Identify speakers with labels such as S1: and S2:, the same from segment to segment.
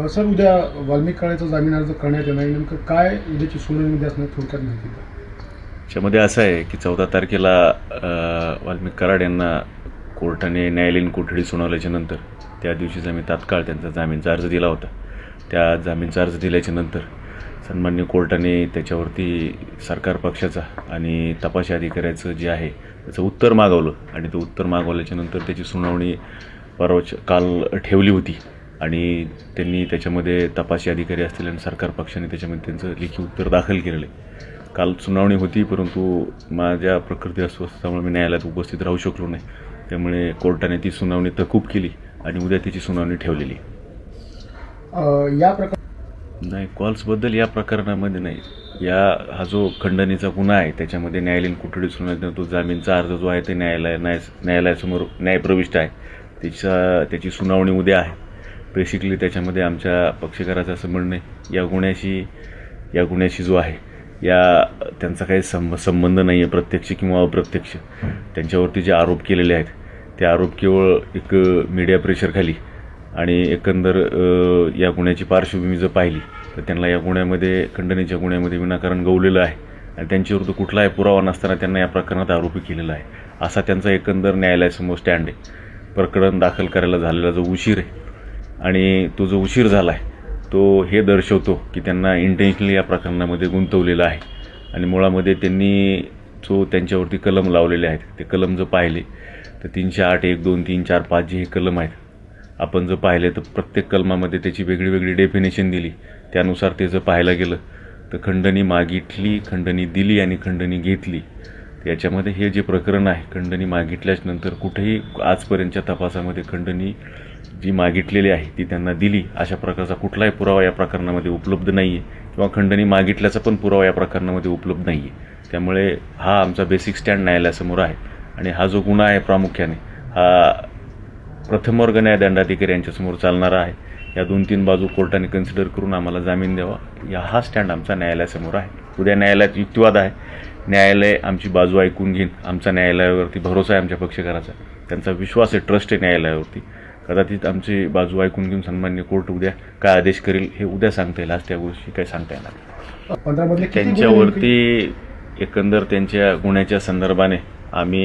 S1: Sir, उद्या वाल्मिक कराडाचा जामीन अर्ज करण्यात येणार, नेमकं काय उद्याची सुनावणीमध्ये असणार थोडक्यात माहिती द्या.
S2: त्याच्यामध्ये असं आहे की 14 तारखेला वाल्मिक कराड यांना कोर्टाने न्यायालयीन कोठडी सुनावल्याच्या नंतर त्या दिवशीच आम्ही तात्काळ त्यांचा जामीनचा अर्ज दिला होता. त्या जामीनचा अर्ज दिल्याच्या नंतर सन्मान्य कोर्टाने त्याच्यावरती सरकार पक्षाचा आणि तपासी अधिकाऱ्याचं जे आहे त्याचं उत्तर मागवलं आणि ते उत्तर मागवल्याच्या नंतर त्याची सुनावणी काल ठेवली होती आणि त्यांनी त्याच्यामध्ये तपासी अधिकारी असतील आणि सरकार पक्षाने त्याच्यामध्ये त्यांचं लेखी उत्तर दाखल केलेलं आहे. काल सुनावणी होती, परंतु माझ्या प्रकृती अस्वस्थतेमुळे मी न्यायालयात उपस्थित राहू शकलो नाही. त्यामुळे कोर्टाने ती सुनावणी तहकूब केली आणि उद्या त्याची सुनावणी ठेवलेली.
S1: या प्रकार
S2: नाही, कॉल्सबद्दल या प्रकरणामध्ये नाही. हा जो खंडणीचा गुन्हा आहे त्याच्यामध्ये न्यायालयीन कोठडी सुनावणी, तो जामीनचा अर्ज जो आहे ते न्यायालयासमोर न्यायप्रविष्ट आहे. त्याची सुनावणी उद्या आहे. बेसिकली त्याच्यामध्ये आमच्या पक्षकाराचं असं म्हणणं आहे या गुन्ह्याशी जो आहे त्यांचा काही संबंध नाही आहे, प्रत्यक्ष किंवा अप्रत्यक्ष. त्यांच्यावरती जे आरोप केलेले आहेत ते आरोप केवळ एक मीडिया प्रेशरखाली आणि एकंदर या गुन्ह्याची पार्श्वभूमी जर पाहिली तर त्यांना या गुन्ह्यामध्ये खंडणीच्या गुन्ह्यामध्ये विनाकारण गवलेलं आहे आणि त्यांच्याविरुद्ध कुठलाही पुरावा नसताना त्यांना या प्रकरणात आरोपी केलेला आहे, असा त्यांचा एकंदर न्यायालयासमोर स्टँड आहे. प्रकरण दाखल करायला झालेला जो उशीर आहे आणि तो जो उशीर झाला आहे तो हे दर्शवतो की त्यांना इंटेन्शनली या प्रकरणामध्ये गुंतवलेलं आहे आणि मुळामध्ये त्यांनी जो त्यांच्यावरती कलम लावलेले आहेत ते कलम जर पाहिले तर 308, 1, 2, 3, 4, 5 जे हे कलम आहेत, आपण जर पाहिले तर प्रत्येक कलमामध्ये त्याची वेगळी वेगळी डेफिनेशन दिली. त्यानुसार ते जर पाहायला गेलं तर खंडणी मागितली, खंडणी दिली आणि खंडणी घेतली. याच्यामध्ये हे जे प्रकरण आहे, खंडणी मागितल्यानंतर कुठेही आजपर्यंतच्या तपासामध्ये खंडणी जी मागितलेली आहे ती त्यांना दिली अशा प्रकारचा कुठलाही पुरावा या प्रकरणामध्ये उपलब्ध नाही आहे किंवा खंडणी मागितल्याचा पण पुरावा या प्रकरणामध्ये उपलब्ध नाही आहे. त्यामुळे हा आमचा बेसिक स्टँड न्यायालयासमोर आहे आणि हा जो गुन्हा आहे प्रामुख्याने हा प्रथम वर्ग न्यायदंडाधिकारी यांच्यासमोर चालणारा आहे. या 2-3 बाजू कोर्टाने कन्सिडर करून आम्हाला जामीन द्यावा, हा स्टँड आमचा न्यायालयासमोर आहे. उद्या न्यायालयात युक्तिवाद आहे. न्यायालय आमची बाजू ऐकून घेईन. आमचा न्यायालयावरती भरोसा आहे, आमच्या पक्षकाराचा त्यांचा विश्वास आहे, ट्रस्ट आहे न्यायालयावरती. कदाचित आमची बाजू ऐकून घेऊन सन्मान्य कोर्ट उद्या काय आदेश करेल हे उद्या सांगता येईल. आज त्या गोष्टी काही सांगता येणार. त्यांच्यावरती एकंदर त्यांच्या गुन्ह्याच्या संदर्भाने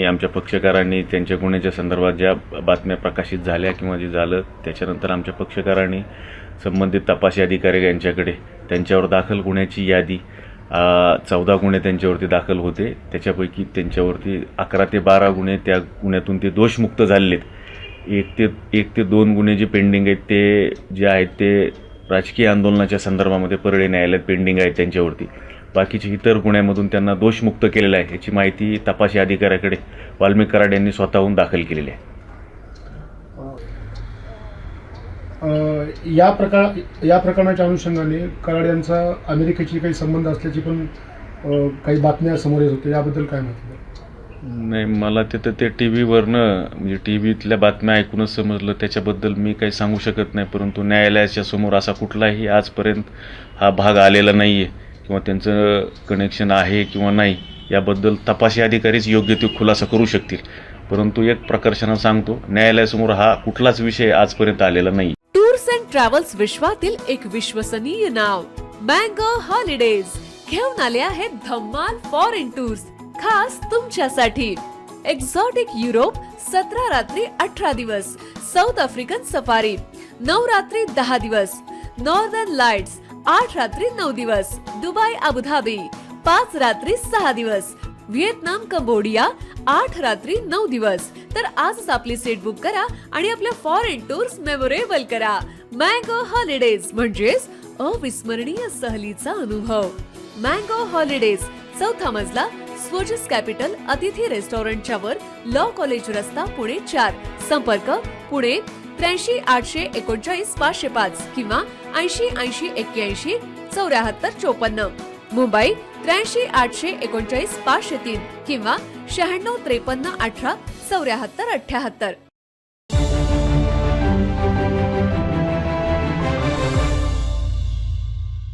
S2: आमच्या पक्षकारांनी त्यांच्या गुन्ह्याच्या संदर्भात ज्या बातम्या प्रकाशित झाल्या किंवा जे झालं त्याच्यानंतर आमच्या पक्षकारांनी संबंधित तपासी अधिकारी यांच्याकडे त्यांच्यावर दाखल गुन्ह्याची यादी 14 गुन्हे त्यांच्यावरती दाखल होते. त्याच्यापैकी त्यांच्यावरती 11 ते 12 गुन्हे त्या गुन्ह्यातून ते दोषमुक्त झालेले आहेत. 1 ते 2 गुन्हे जे पेंडिंग आहेत ते जे आहेत ते राजकीय आंदोलनाच्या संदर्भामध्ये परळी न्यायालयात पेंडिंग आहेत त्यांच्यावरती. बाकीचे इतर गुन्ह्यामधून त्यांना दोषमुक्त केलेलं आहे याची माहिती तपासी अधिकाऱ्याकडे वाल्मिक कराड यांनी स्वतःहून दाखल केलेली आहे.
S1: या प्रकरणाच्या अनुषंगाने कराड यांचा अमेरिकेशी काही संबंध असल्याची पण काही बातम्या समोर येत होते, याबद्दल काय माहिती?
S2: नाही, मला ते टी व्हीवरनं म्हणजे टी व्हीतल्या बातम्या ऐकूनच समजलं. त्याच्याबद्दल मी काही सांगू शकत नाही, परंतु न्यायालयाच्या समोर असा कुठलाही आजपर्यंत हा भाग आलेला नाही आहे किंवा त्यांचं कनेक्शन आहे किंवा नाही याबद्दल तपासी अधिकारीच योग्य ते खुलासा करू शकतील. परंतु एक प्रकर्षानं सांगतो, न्यायालयासमोर हा कुठलाच विषय आजपर्यंत आलेला नाही.
S3: टूर्स अँड ट्रॅव्हल्स विश्वातील एक विश्वसनीय नाव मँगो हॉलिडेज घेऊन आले आहेत धम्माल फॉरेन टूर्स खास तुमच्यासाठी. एक्झॉटिक युरोप 17 रात्री 18 दिवस, साऊथ आफ्रिकन सफारी 9 रात्री 10 दिवस, नॉर्दर्न लाईट्स 8 रात्री 9 दिवस, दुबई अबुधाबी 5 रात्री 6 दिवस, व्हिएतनाम कंबोडिया 8 रात्री 9 दिवस. तर आजच आपली सीट बुक करा आणि आपल्या फॉरेन टूर्स मेमोरेबल करा. मँगो हॉलिडेज म्हणजेच अविस्मरणीय सहलीचा अनुभव. मँगो हॉलिडेज, 4था मजला, स्वोजस कॅपिटल अतिथी रेस्टॉरंटच्या वर, लॉ कॉलेज रस्ता, पुणे 4. संपर्क पुणे 83 839 505 किंवा 80 80 81 74 54. मुंबई 83 839 503 किंवा 96 53 18 74 78.